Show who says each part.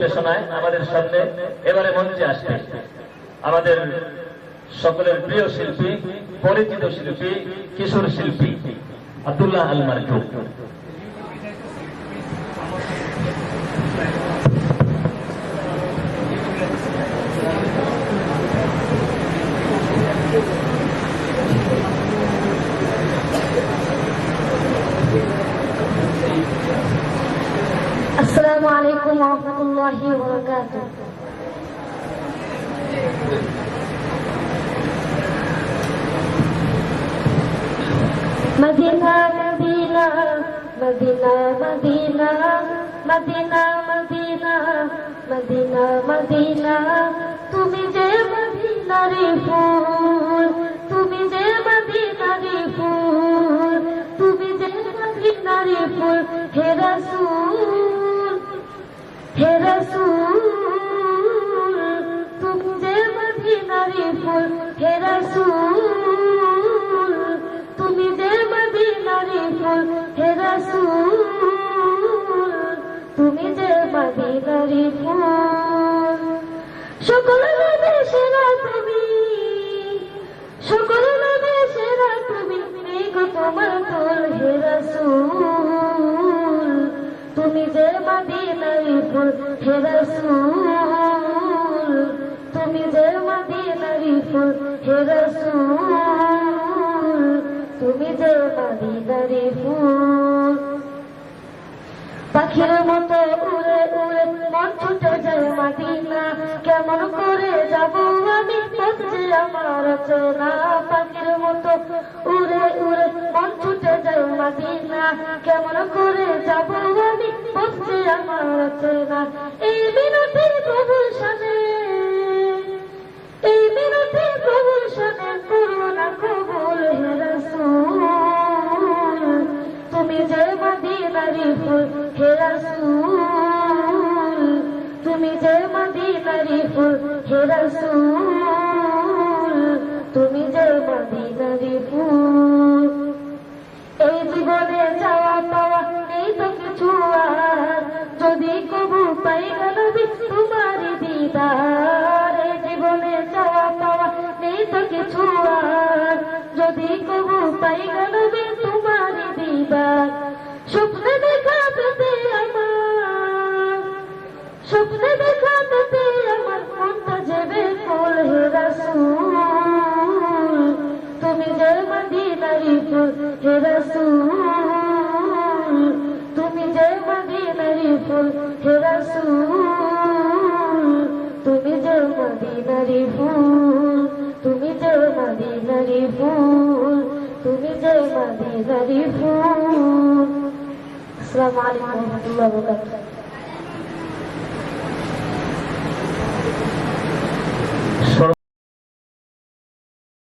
Speaker 1: পরিবেশনায় আমাদের সামনে এবারে মঞ্চে আসবে আমাদের সকলের প্রিয় শিল্পী, পরিচিত শিল্পী, কিশোর শিল্পী আব্দুল্লাহ আল মারজুক।
Speaker 2: السلام عليكم ورحمة الله وبركاته. مدينة مدينة مدينة مدينة مدينة مدينة مدينة مدينة তুমি যে মদিনার ফুল, তুমি যে মদিনার ফুল, তুমি যে মদিনার ফুল, হে রাসূল হে রাসূল, তুমি যে মদিনার ফুল, হে রাসূল, তুমি যে মদিনার ফুল, হে রাসূল, তুমি যে মদিনার ফুল। সকল নবী সেরা তুমি, সকল নবী সেরা তুমি, গো তোমার দোল, হে রাসূল, তুমি যে মদিনার ফুল, হে রাসূল, তুমি যে মদিনার ফুল, হে রাসূল, তুমি যে মদিনার ফুল। পাখির মতো উড়ে উড়ে মন ছুটে যায় মদিনা, কেমন করে যাব আমি পথ যে আমার চেনা। পাখির মতো উড়ে উড়ে মন ছুটে যায় মদিনা, কেমন করে যাব আমি পথ যে আমার চেনা। এই মিনতি প্রভুর শানে, এই মিনতি প্রভুর শানে, করুণা কবুল, হে রাসূল, তুমি যে মদিনার ফুল, হে রাসূল, তুমি যে মদিনার ফুল, হে রাসূল, তুমি যে মদিনার ফুল। এই জীবনে যাওয়া পাওয়া নেই তো কিছু আর, যদি কবু পাই নবী তোমার দিদার। এই জীবনে যাওয়া পাওয়া নেই তো কিছু আর, যদি কবু পাই নবী তোমার দিদার। স্বপ্নে দেখা পেতে আমার, স্বপ্নে দেখা পেতে আমার মনটা যাবে ফুল, হে রাসূল, তুমি যে মদিনার ফুল, হে রাসূল, তুমি যে মদিনার ফুল, হে রাসূল, তুমি যে মদিনার ফুল, তুমি যে মদিনার ফুল, তুমি যে মদিনার ফুল। আসসালামু আলাইকুম ওয়া রাহমাতুল্লাহি ওয়া বারাকাতুহু।